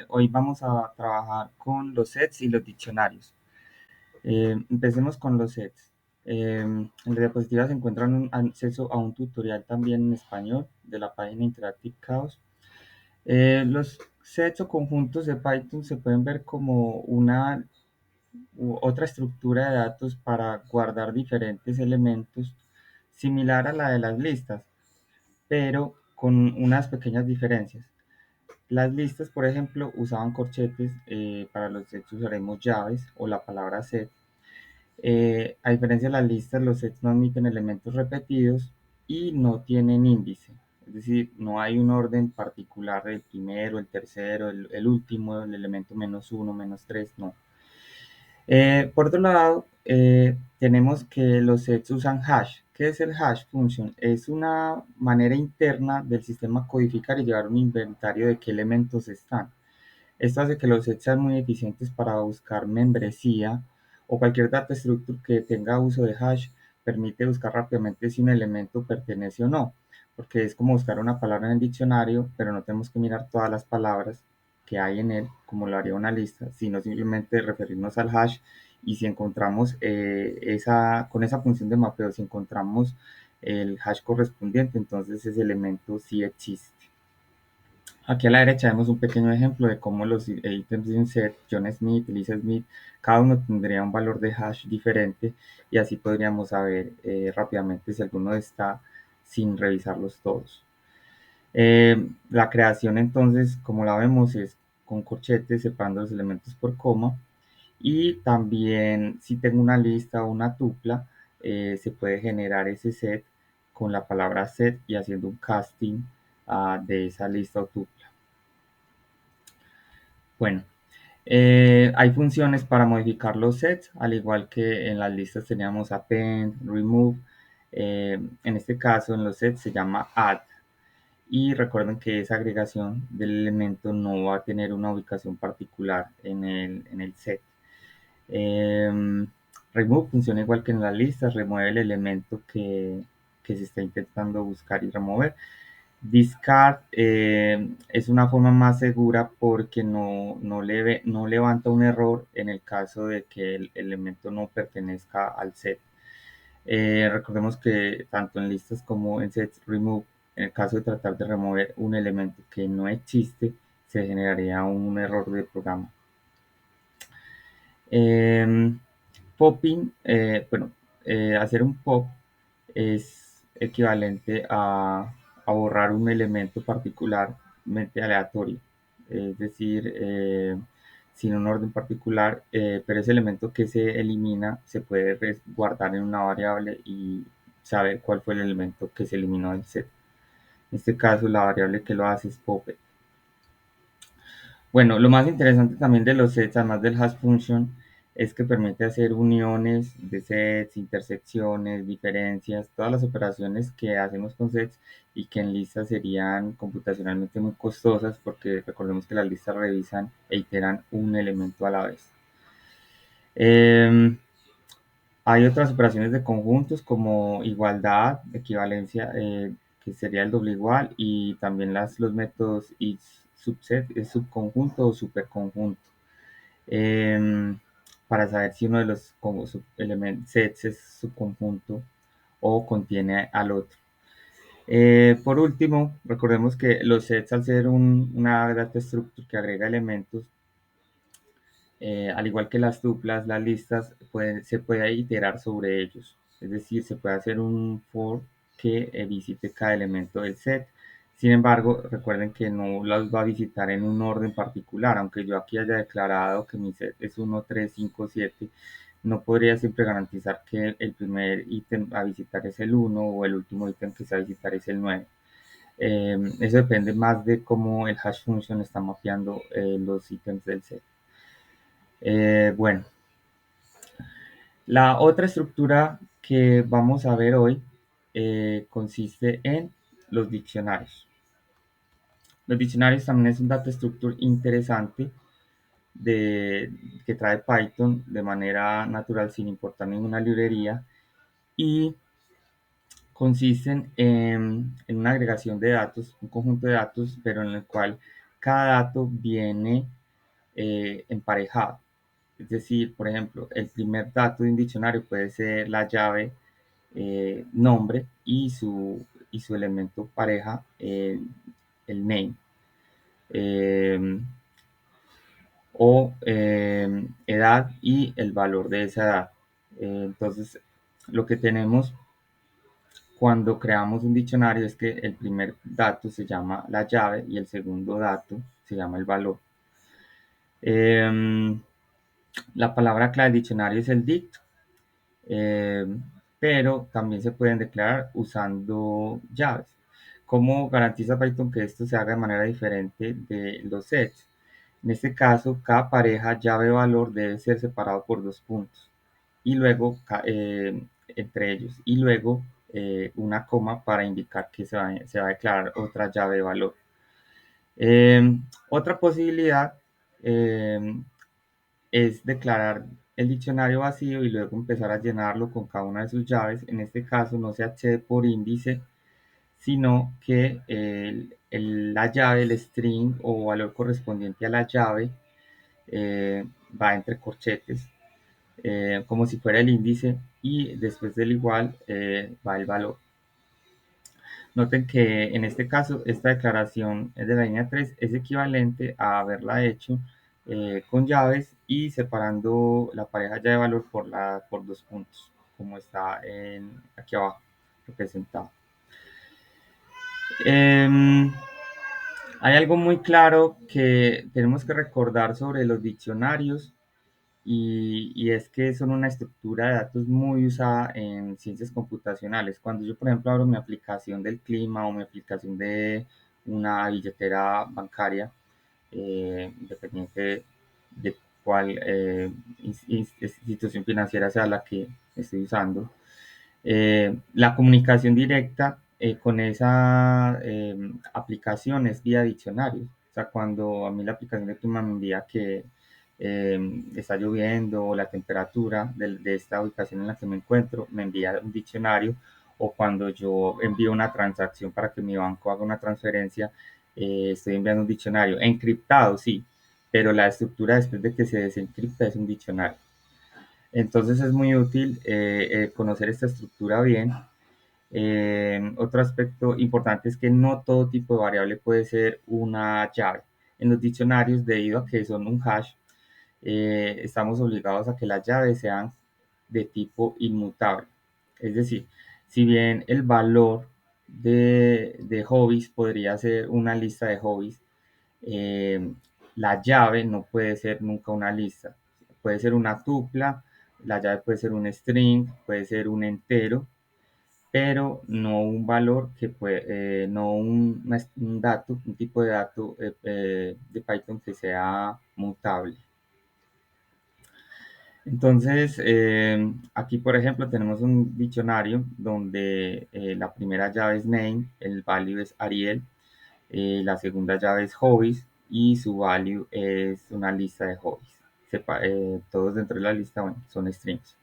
Hoy vamos a trabajar con los sets y los diccionarios. Empecemos con los sets. En la diapositiva se encuentran un acceso a un tutorial también en español de la página Interactive Chaos. Los sets o conjuntos de Python se pueden ver como una u otra estructura de datos para guardar diferentes elementos similar a la de las listas, pero con unas pequeñas diferencias. Las listas, por ejemplo, usaban corchetes, para los sets usaremos llaves o la palabra set. A diferencia de las listas, los sets no admiten elementos repetidos y no tienen índice. Es decir, no hay un orden particular del primero, el tercero, el último, el elemento menos uno, menos tres, no. Por otro lado, tenemos que los sets usan hash. ¿Qué es el hash function? Es una manera interna del sistema codificar y llevar un inventario de qué elementos están. Esto hace que los sets sean muy eficientes para buscar membresía o cualquier data structure que tenga uso de hash permite buscar rápidamente si un elemento pertenece o no, porque es como buscar una palabra en el diccionario, pero no tenemos que mirar todas las palabras que hay en él, como lo haría una lista, sino simplemente referirnos al hash y si encontramos con esa función de mapeo, si encontramos el hash correspondiente, entonces ese elemento sí existe. Aquí a la derecha vemos un pequeño ejemplo de cómo los ítems de un set, John Smith, Lisa Smith, cada uno tendría un valor de hash diferente y así podríamos saber rápidamente si alguno está sin revisarlos todos. La creación entonces, como la vemos, es con corchetes separando los elementos por coma y también si tengo una lista o una tupla, se puede generar ese set con la palabra set y haciendo un casting de esa lista o tupla. Bueno, hay funciones para modificar los sets, al igual que en las listas teníamos append, remove. En este caso, en los sets se llama add. Y recuerden que esa agregación del elemento no va a tener una ubicación particular en el set. Remove funciona igual que en las listas, remueve el elemento que se está intentando buscar y remover. Discard es una forma más segura porque no levanta un error en el caso de que el elemento no pertenezca al set. Recordemos que tanto en listas como en sets remove, en el caso de tratar de remover un elemento que no existe, se generaría un error de programa. Popping, hacer un pop es equivalente a borrar un elemento particularmente aleatorio, es decir, sin un orden particular, pero ese elemento que se elimina se puede guardar en una variable y saber cuál fue el elemento que se eliminó del set. En este caso, la variable que lo hace es pop. Bueno, lo más interesante también de los sets, además del hash function, es que permite hacer uniones de sets, intersecciones, diferencias, todas las operaciones que hacemos con sets y que en listas serían computacionalmente muy costosas porque recordemos que las listas revisan e iteran un elemento a la vez. Hay otras operaciones de conjuntos como igualdad, equivalencia, que sería el doble igual, y también los métodos is subset, es subconjunto o superconjunto, em, para saber si uno de los sets es subconjunto o contiene al otro. Por último, recordemos que los sets, al ser una data structure que agrega elementos, al igual que las tuplas, las listas, se puede iterar sobre ellos. Es decir, se puede hacer un for que visite cada elemento del set. Sin embargo, recuerden que no los va a visitar en un orden particular. Aunque yo aquí haya declarado que mi set es 1, 3, 5, 7, no podría siempre garantizar que el primer ítem a visitar es el 1 o el último ítem que se va a visitar es el 9. Eso depende más de cómo el hash function está mapeando los ítems del set. Bueno, la otra estructura que vamos a ver hoy consiste en los diccionarios. Los diccionarios también es un data structure interesante que trae Python de manera natural sin importar ninguna librería y consisten en una agregación de datos, un conjunto de datos, pero en el cual cada dato viene emparejado. Es decir, por ejemplo, el primer dato de un diccionario puede ser la llave nombre y su elemento pareja, el name. Eh, o edad y el valor de esa edad. Entonces, lo que tenemos cuando creamos un diccionario es que el primer dato se llama la llave y el segundo dato se llama el valor. Eh, la palabra clave del diccionario es el dicto, eh, pero también se pueden declarar usando llaves. ¿Cómo garantiza Python que esto se haga de manera diferente de los sets? En este caso, cada pareja llave-valor debe ser separado por dos puntos y luego entre ellos y luego una coma para indicar que se va a declarar otra llave-valor. Otra posibilidad eh, es declarar el diccionario vacío y luego empezar a llenarlo con cada una de sus llaves. En este caso no se accede por índice, sino que la llave, el string o valor correspondiente a la llave va entre corchetes, como si fuera el índice, y después del igual va el valor. Noten que en este caso esta declaración de la línea 3 es equivalente a haberla hecho con llaves y separando la pareja llave valor por dos puntos, como está aquí abajo representado. Hay algo muy claro que tenemos que recordar sobre los diccionarios y es que son una estructura de datos muy usada en ciencias computacionales. Cuando yo, por ejemplo, abro mi aplicación del clima o mi aplicación de una billetera bancaria, independiente de cuál institución financiera sea la que estoy usando, la comunicación directa con esa aplicación es vía diccionario. O sea, cuando a mí la aplicación de clima me envía que está lloviendo o la temperatura de esta ubicación en la que me encuentro, me envía un diccionario, o cuando yo envío una transacción para que mi banco haga una transferencia, estoy enviando un diccionario encriptado, sí, pero la estructura después de que se desencripta es un diccionario. Entonces es muy útil conocer esta estructura bien. Otro aspecto importante es que no todo tipo de variable puede ser una llave. En los diccionarios, debido a que son un hash, estamos obligados a que las llaves sean de tipo inmutable. Es decir, si bien el valor de hobbies podría ser una lista de hobbies, eh, la llave no puede ser nunca una lista. Puede ser una tupla, la llave puede ser un string, puede ser un entero, pero no un valor que puede, no un dato, un tipo de dato de Python que sea mutable. Entonces, aquí por ejemplo tenemos un diccionario donde la primera llave es name, el value es Ariel, la segunda llave es hobbies y su value es una lista de hobbies. Todos dentro de la lista, bueno, son strings.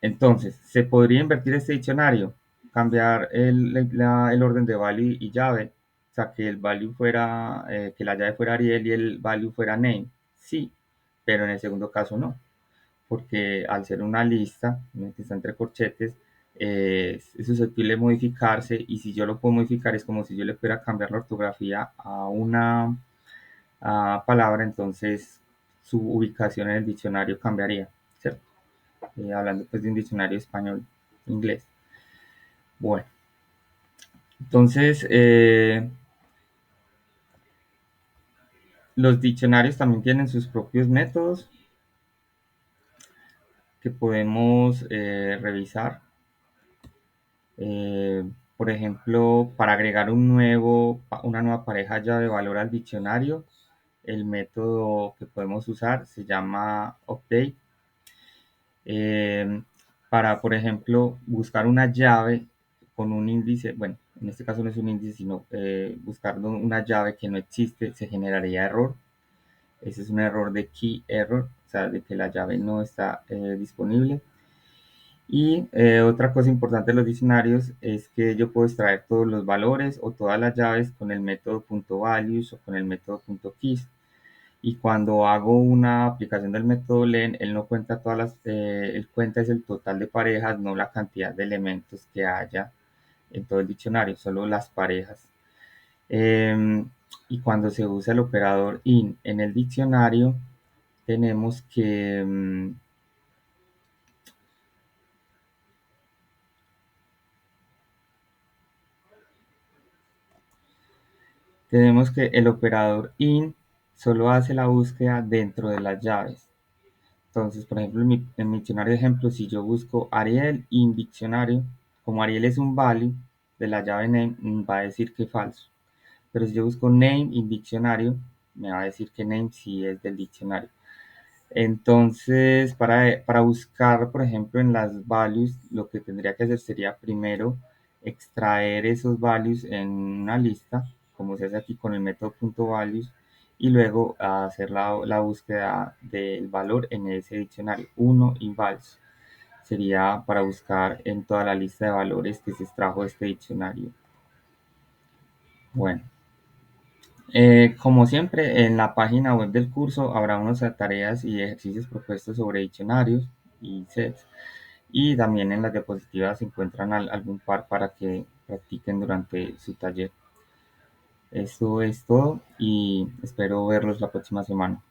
Entonces, ¿se podría invertir este diccionario? Cambiar el orden de value y llave. O sea, que el value fuera, que la llave fuera Ariel y el value fuera name. Sí, pero en el segundo caso no, porque al ser una lista que está entre corchetes, es susceptible de modificarse, y si yo lo puedo modificar es como si yo le pudiera cambiar la ortografía a una palabra, entonces su ubicación en el diccionario cambiaría, ¿cierto? Hablando pues de un diccionario español-inglés. Bueno, entonces los diccionarios también tienen sus propios métodos que podemos revisar. Eh, por ejemplo, para agregar una nueva pareja llave valor al diccionario, el método que podemos usar se llama update. Eh, para, por ejemplo, buscar una llave con un índice, bueno, en este caso no es un índice, sino buscar una llave que no existe, se generaría error. Ese es un error de key error, o sea, de que la llave no está disponible. Y otra cosa importante de los diccionarios es que yo puedo extraer todos los valores o todas las llaves con el método .values o con el método .keys. Y cuando hago una aplicación del método len, él no cuenta él cuenta es el total de parejas, no la cantidad de elementos que haya en todo el diccionario, solo las parejas. Em, y cuando se usa el operador in en el diccionario, tenemos que, tenemos que el operador in solo hace la búsqueda dentro de las llaves. Entonces, por ejemplo, en mi diccionario de ejemplo, si yo busco Ariel in diccionario, como Ariel es un value de la llave name, va a decir que falso. Pero si yo busco name in diccionario, me va a decir que name sí es del diccionario. Entonces, para buscar, por ejemplo, en las values, lo que tendría que hacer sería primero extraer esos values en una lista, como se hace aquí con el método .values, y luego hacer la búsqueda del valor en ese diccionario. Uno invalues sería para buscar en toda la lista de valores que se extrajo de este diccionario. Bueno. Como siempre, en la página web del curso habrá unas tareas y ejercicios propuestos sobre diccionarios y sets. Y también en las diapositivas se encuentran algún par para que practiquen durante su taller. Eso es todo y espero verlos la próxima semana.